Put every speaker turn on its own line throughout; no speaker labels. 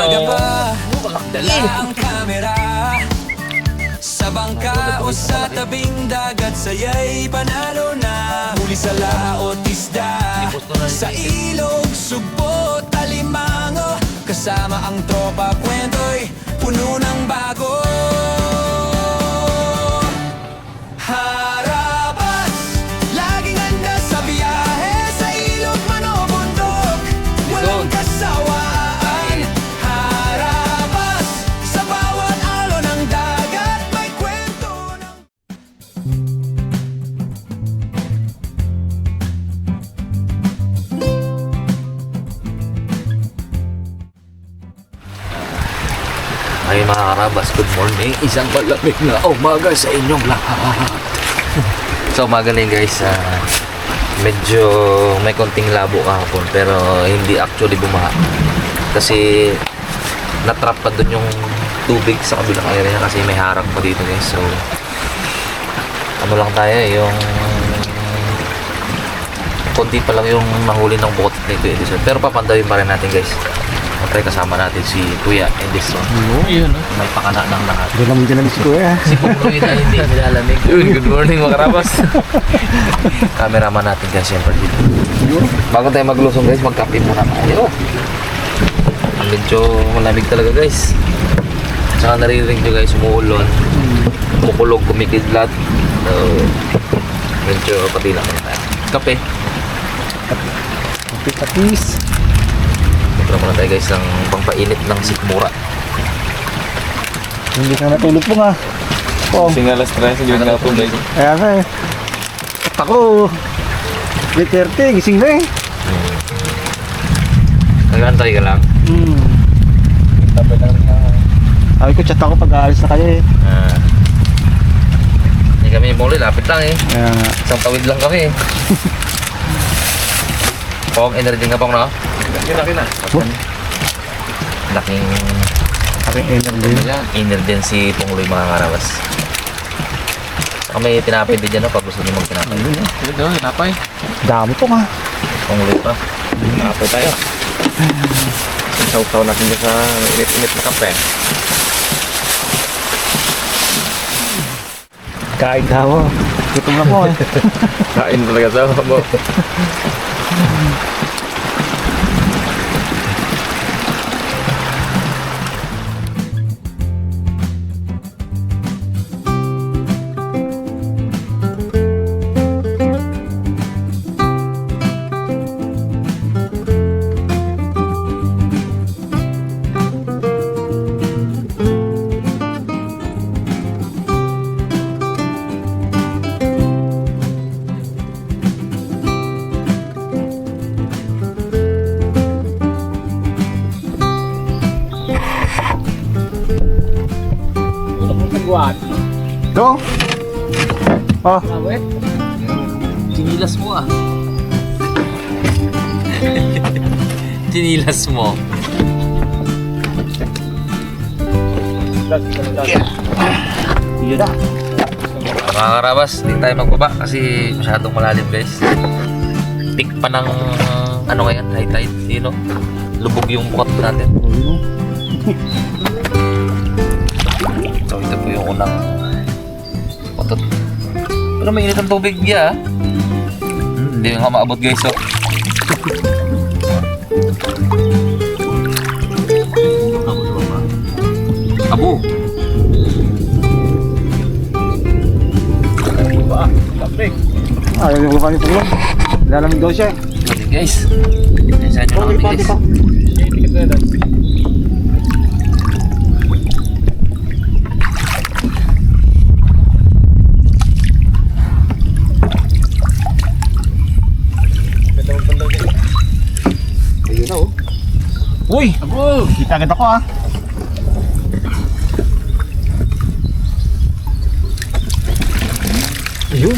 Umaga pa, dala ang kamera sa bangka o sa tabing dagat, saya'y panalo na. Huli sa laot isda, sa ilog, sugpo, talimango, kasama ang tropa, kwento'y puno ng bago. Harabas, laging handa sa biyahe, sa ilog man o bundok, walang kasawaan. Harabas, sa bawat alon ng dagat, may kwento ng...
Ay mga karabas, good morning. Isang malamig na umaga sa inyong lahat. So umaga na yun guys, medyo may konting labo kahapon pero hindi actually bumaha. Kasi natrap pa dun yung tubig sa kabilang area kasi may harang pa dito guys. So ano lang tayo, yung konti pa lang yung nahuli ng bukot nito Edison. Pero papandawin pa rin natin guys. Matry kasama natin si Kuya Edison.
Yun,
May pakana ng lahat.
Doon naman dyan si Kuya.
Si Pungloy na hindi nilalamig. Good morning mga karabas. Cameraman natin guys siyempre dito. Bago tayo maglusong guys, magkape muna tayo. Medyo malamig talaga guys. Saka naririnig nyo guys, umuulon, kumukulog, kumikidlat. So, medyo pati lang tayo. Kape.
Kapis.
Ito muna tayo guys ng pangpainit ng sikmura.
Hindi ka natulog po nga. Oh,
Singalas 3 sa gawin na po guys.
kaya nga eh. At ako, 3:30, gising na eh.
Nag-antay ka lang.
Tapos lang rin nga.
Sabi ko, chat ako pag aalis na kayo eh.
Hindi kami muli, lapit lang eh.
Kaya nga.
Isang tawid lang kami eh. Pong, energy nga pong no?
Laki na.
Laking
Aking energy.
energy si Pungloy mga karabas. Saka may tinapay din dyan no, pag gusto niyo mag-tinapay.
Ito, napay.
Dami po nga.
Pungloy pa.
Napay tayo. Saw-saw natin dyan sa init-init na kape.
Kain na ako. Gutom na po eh.
Kain talaga sa mo.
Ito. Oh,
Tinilas mo ah. Tinilas mo.
yun na.
Mga karabas, hindi tayo magbaba kasi masyadong malalim guys. Peak pa ng ano ngayon, high tide. Sino? Lubog yung bukot natin. So ito po yung unang potot. Pero may init ang tubig niya. Hindi nga maabot guys. So. Abo.
Ayaw yung lupa niyo tulog. Lalamig daw siya eh.
Pati guys. Saan nyo namin guys.
Ayun na oh.
Uy!
Abo! Kita agad ako ah. Ayun.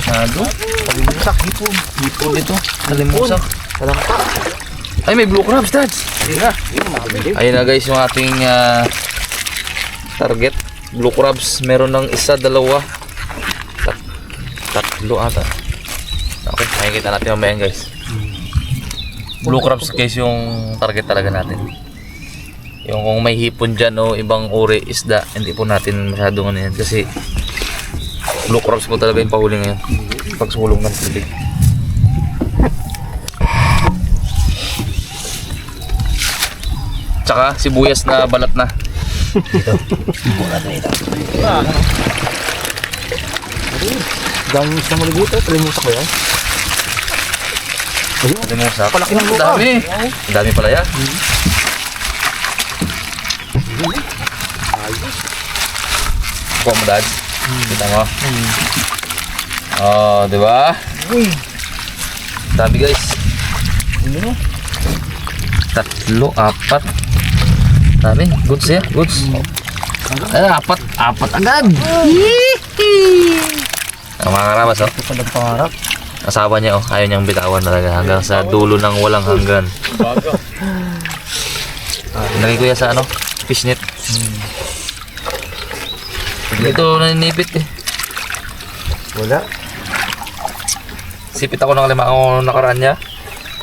Masyado. Palimusak. Hipon. Hipon ito. Palimusak. Talampak. Ay, may blue crabs, dads. Ayun na guys yung ating target. Blue crabs. Meron ng isa, dalawa. Tatlo ata. Okay, makikita natin mamaya guys. Blue crabs guys yung target talaga natin. Yung kung may hipon dyan o ibang uri isda, hindi po natin masyadong ano yan kasi blue crabs po talaga yung pahuli ngayon pag sulong ng tubig. Tsaka sibuyas na balat na.
Dami sa muli dito. Talimusak ko yan.
Talimusak.
Palaki ng lupa.
Dami. Dami pala yan. Kuha mo, Dad. Kita mo. Oh, di ba? Dami, guys. Tatlo, apat. Dami. Goods ya, goods. Ay, apat agad. Ang mga karabas, oh.
Ito palang pangarap.
Asawa niya, oh. Ayaw niyang bitawan talaga hanggang sa dulo ng walang hanggan. Nilagay ko yan sa ano, fishnet. Ito naninipit eh.
Wala.
Sipit ako ng 5 ako nakaraan niya.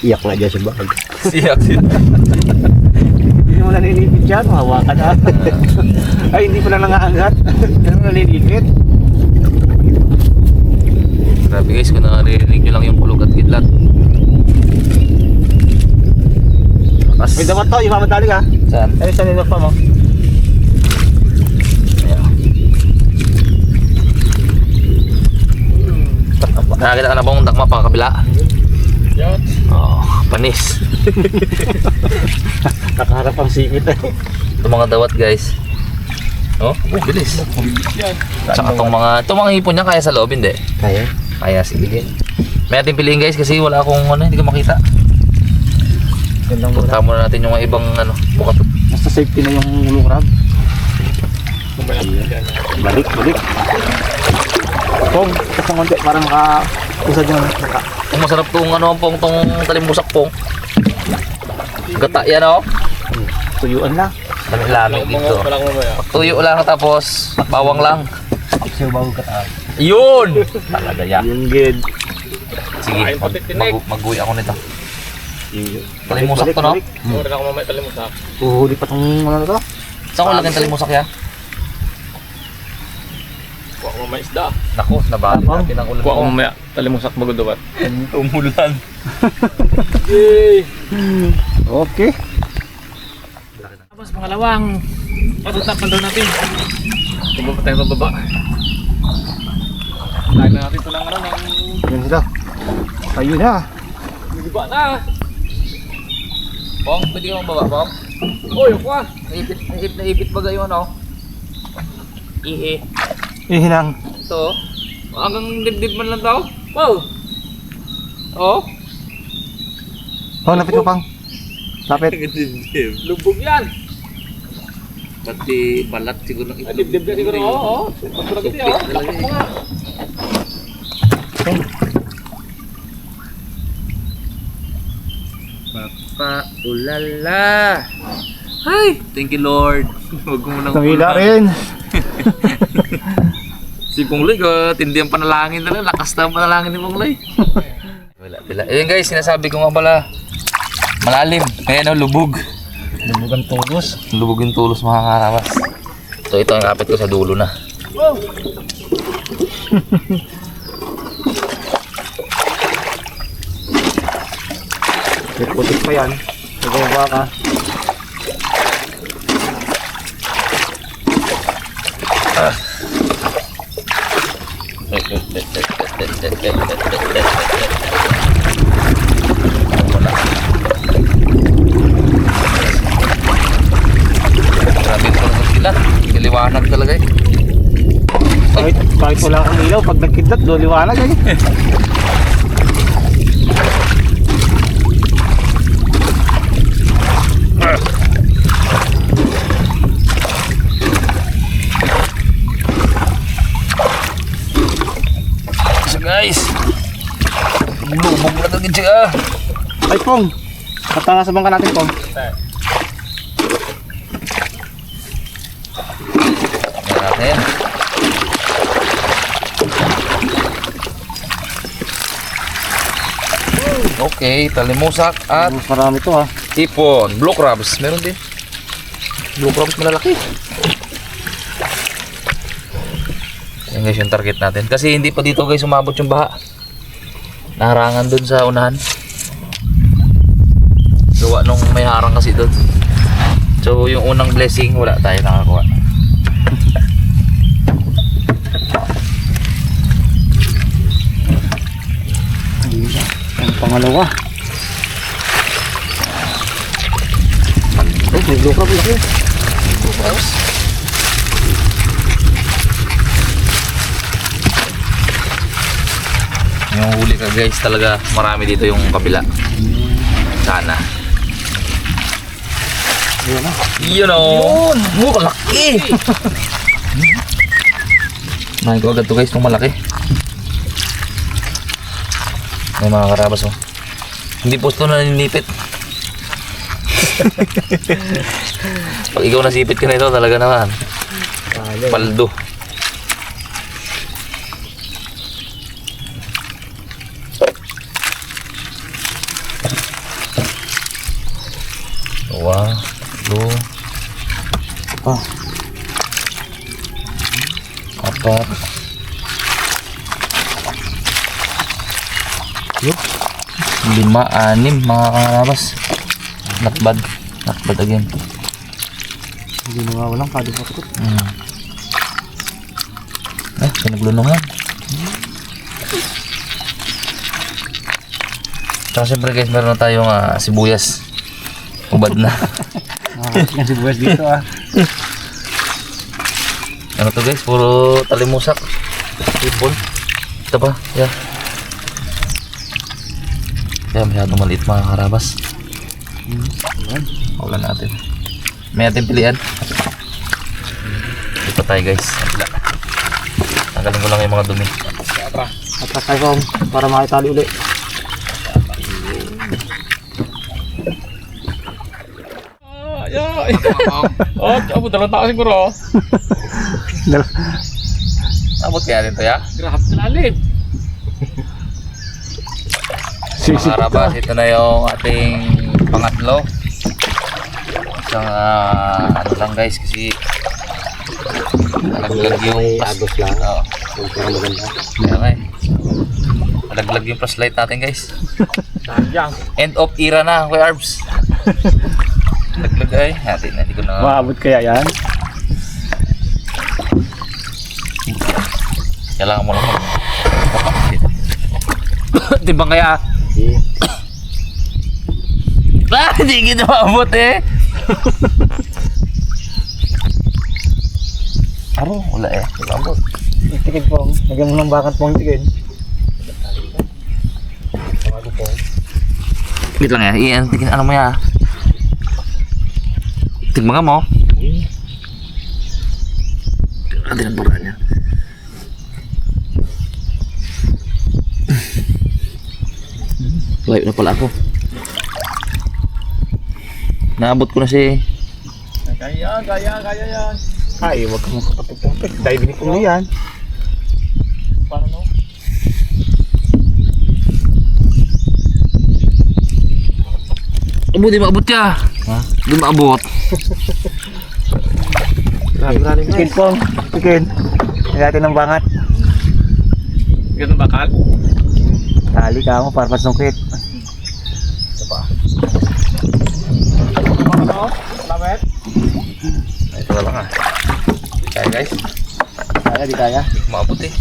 Iyak nga dyan sa bag.
Siyak.
Hindi mo naninipit yan. Mahawakan na. Ay, hindi pala nangaangat. Pero naninipit.
Grabe guys, kung naririnig nyo lang yung pulog at kidlat.
May damat to. Imamadali ka.
Saan?
Ay, saan nilap pa mo?
Ayan. Nakakita ka na bang dakma pa kabila? Oh, panis.
Nakaharap ang singit eh.
Ito mga dawat guys. Oh, bilis. Tsaka itong mga hipon niya kaya sa loob, hindi?
Kaya?
Kaya, sige. May natin piliin guys kasi wala akong ano, hindi ko makita.
Gandang muna.
Punta muna natin yung mga ibang ano, bukat.
Basta safety na yung ulong crab. Balik. Pong, kasi konti parang maka-usad yung maka.
Ang masarap tong ano pong tong talimusak pong. Gata yan oh.
Tuyuan na.
Lamig dito. Tuyo lang tapos bawang lang.
Siya bago ka.
Yun! Talaga yan.
Yung good.
Sige, mag-uwi ako nito. Talimusak to no?
Mura na ako mamaya talimusak.
Uhuli pa tong ano na to.
Saan ko lagyan talimusak yan?
Kuha ko mamaya isda.
Naku, nabali natin ang ulan.
Kuha ko mamaya talimusak magudubat.
Umulan.
Okay.
Tapos pangalawang patutak daw natin. Tingnan pa tayo pababa. Lagyan na natin ito ng ano ng
Yan sila. Ayun na.
giba na.
Pong, pwede ka mababa, Pong?
Oy, kuha.
Naipit ba gayon ano? Ihi.
Ihinang.
Ito, hanggang dibdib man lang daw. Wow! Oh?
Oh, lapit mo pang. Lapit.
Lubog yan.
Pati balat siguro ng ito.
Dibdib ka siguro. Oo. Pagpura kasi oh. Lakas mo nga.
Papa, ulala. Hi! Thank you Lord. Huwag mo nang
Tawila rin.
Si Pongloy, tindi ang panalangin talaga. Lakas na ang panalangin ni Pongloy. Wala. Ayun guys, sinasabi ko nga pala. Malalim. Ayan o, lubog.
Lumugang tulos.
Lubog yung tulos mga karawas. So ito ang kapit ko sa dulo na.
May putik pa yan. Nagawa ka.
Grabe ito ng sila. Kiliwanag talaga eh.
Kahit wala kang ilaw, pag nagkidlat, do liwanag eh.
So guys, lubog na talaga siya.
Ay, Pong. Katangasabang ka natin, Pong.
Yan natin. Okay, talimusak at
Marami to ha.
hipon. Blue crabs, meron din. Blue crabs malalaki. Yan guys yung target natin. Kasi hindi pa dito guys umabot yung baha. Naharangan dun sa unahan. Gawa nung may harang kasi dun. So yung unang blessing wala tayo nakakuha.
Ang pangalawa. Oh, may blue crab laki.
Blue crabs. Yung huli ka guys talaga marami dito yung kabila. Sana.
Ayan na.
Yun o. Yun. Laki. Nahin ko agad to guys kung malaki. May mga karabas oh. Hindi pusto na naninipit. Pag ikaw nasipit ka na ito talaga naman. Paldo. Dua, dua,
Ah,
apat, lima, anim mga karabas. Not bad. Not bad again.
hindi nawawalan kado pa ito.
Pinaglunungan. Tsaka siyempre guys, meron na tayong sibuyas. Ubad na.
Yung sibuyas dito ah.
Ano to guys? Puro talimusak. Ipon. Ito pa. Yeah. Kaya masyadong maliit mga karabas. Wala natin. May ating pilihan. Ito tayo guys. Tanggalin ko lang yung mga dumi.
Atas tayo para makitali ulit.
Oh, abot dalawang tao siguro.
Abot kaya rin to ya?
Grabe lalim.
Mga karabas, ito na yung ating pangatlo. Isang ano lang guys kasi nalaglag yung
agos lang.
Oo.
Pero maganda.
Kaya nga eh. Nalaglag yung flashlight natin guys.
Sayang.
End of era na, Kuya Arbs. Nalaglag ay. Hindi ko na.
Maabot kaya yan?
Kailangan mo lang. Timbang kaya. Hindi kita maabot eh. Aro, wala eh. Maabot.
Itikid po. Lagyan mo ng bakat po yung tikid.
Wait lang ya. Iyan, tingin ano mo ya. Timbang ka mo. Natin ang paraan niya. Layo na pala ako. Naabot ko na si
Kaya yan.
Ay, huwag kang magkapapapapit. Dahil binipong mo yan.
Para no?
di maabot ka.
Ha?
Di maabot.
Grabe. Tikid po. Tikid. Lagyan ng bangat.
Ganun bakal?
Tali ka mo para pasungkit.
Ano? Lapit?
Ito na lang Kaya guys.
Kaya, di kaya.
Maabot eh.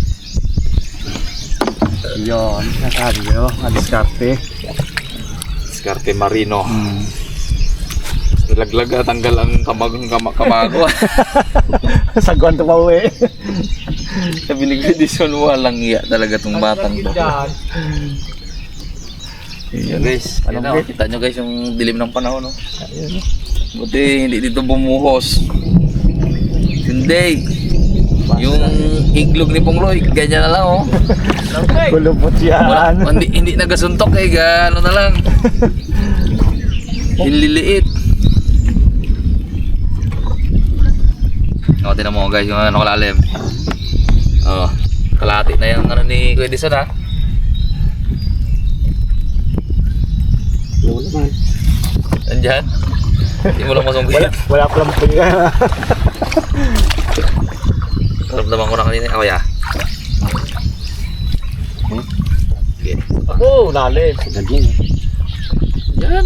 Yun. Nasabi ko. Adiskarte.
Diskarte Marino. Nilaglag at tanggal ang kamago.
Saguan to pa uwi.
Sa Bilig Edison, walang iya talaga tong batang to. Yan guys,
Anong
ano, kita nyo guys yung dilim ng panahon no? Buti hindi dito bumuhos. Hindi. Yung iglog ni Pongloy, ganyan na lang oh.
Kulupot yan.
Hindi nagasuntok eh, gano na lang. Hinliliit. O, tinan mo guys yung ano kalalim. Oh, kalahati na yung ano ni Kuya Edison ha.
Ano naman?
Nandyan? Hindi mo lang masungkit.
Wala pa lang pwede.
Ramdaman ko na kanina. Ako ya. Okay.
Oh, lalim. Ganyan.
Yan.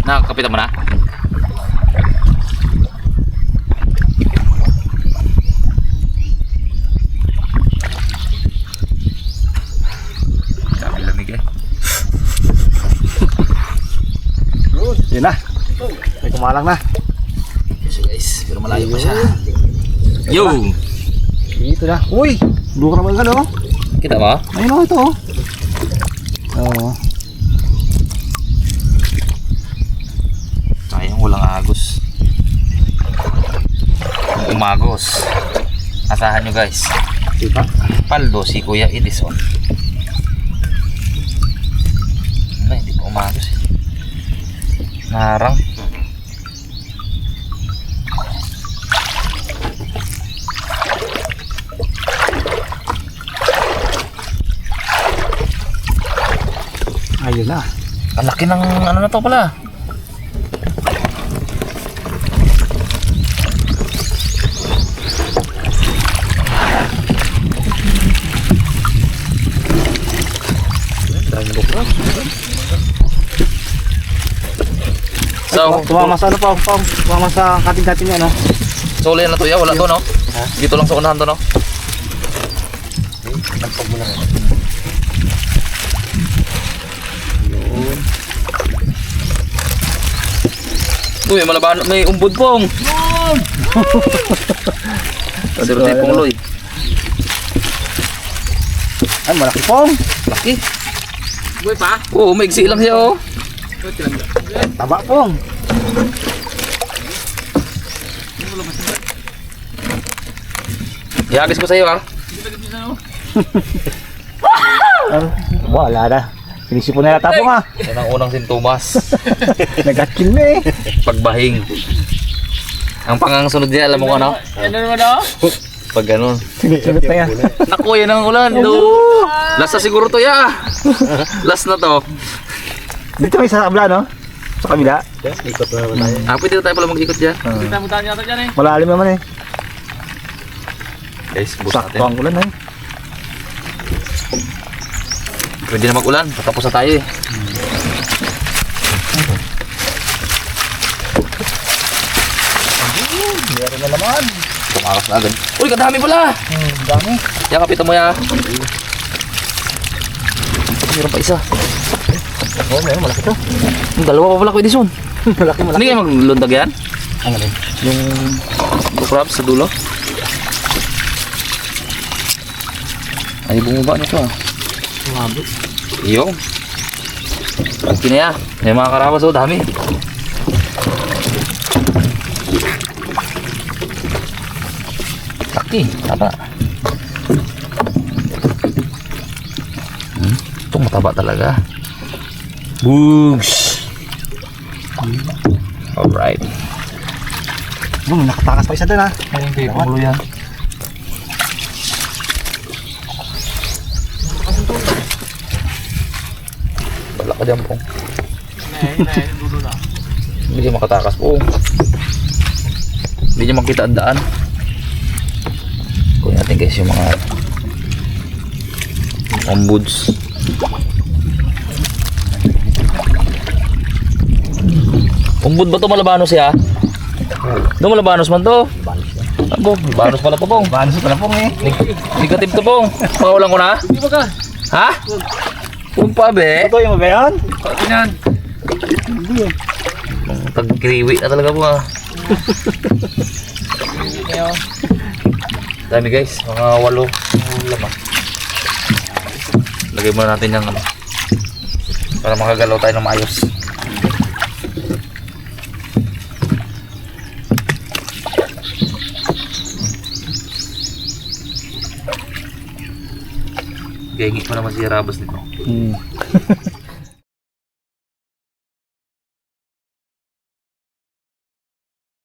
Nakakapitan mo na? Sabi lamig eh.
Yun na. May kumalang na.
So guys, pero malayo pa siya. Yo!
Dito na. Uy! Duka naman ka no?
Kita mo?
Ayun o ito oh. Oo.
Sayang walang agos. Kung umagos, asahan nyo guys.
Diba?
Paldo si Kuya Edison. Ano, hindi pa umagos eh. Narang.
Ayun na.
Ang laki ng ano na to pala. So,
Tumama sa ano pa, tumama sa kating-kating niya no?
solo yan na to ya, wala to no? Dito lang sa unahan to no? Uy, malaban, may umbod pong. Kasi tayo pong loy.
Ay, malaki pong.
Laki.
Buhay pa?
Oo, may iksi lang siya oh.
Taba pong.
Ihagis ko sa iyo ha.
Wala na. Sinisipon na yata pong ah.
Yan ang unang sintomas.
Nag-atkin na eh.
Pagbahing. Ang pangangasunod niya, alam mo ko ano?
Ano naman ako?
Pag ganun.
Sinisunod na yan.
Naku, yan ang ulan. Do. Last na siguro to ya. Last na to.
Dito may sa kabila no? Sa kabila. Ikot na naman tayo.
Ah, pwede na tayo pala mag-ikot dyan.
Kita mo tayo yata dyan eh.
Malalim naman eh.
Guys, bus
Sakto
natin.
ang ulan eh.
Pwede na mag-ulan. Patapos na tayo eh.
Meron na naman.
Tumakas na agad. Uy, kadami pala!
Dami.
Yan, kapitan mo ya. Meron pa isa.
Oo, meron malaki to.
Yung dalawa pa pala ko Edison.
Malaki.
Hindi kayo maglundag yan?
Ang galing.
Yung crabs sa dulo. Ay, bumaba na ito ah.
Umabot.
Iyo. Pagki na yan. May mga karabas oh, dami. Laki. Tapa. Itong mataba talaga. Boogs. Alright.
Nakatakas pa isa doon ah.
Ayun kayo, pangulo yan. Bala ka dyan po.
Dulo na.
Hindi niya makatakas po. Hindi niya makita ang daan. Kunin natin guys yung mga ombuds. Umbud ba ito Malabanos ya? Doon Malabanos man to. Abo, Malabanos pala to pong.
Banos pala pong eh.
Negative to pong. Pakawalan ko na?
Hindi ba ka?
Ha? Kumpa be?
Ito yung magayon?
Ganyan.
Hindi eh.
Pagkriwi na talaga po ah. Dami guys, mga 8 laman. Lagay muna natin yung ano para makagalaw tayo ng maayos. Gengi pa naman si Rabas nito.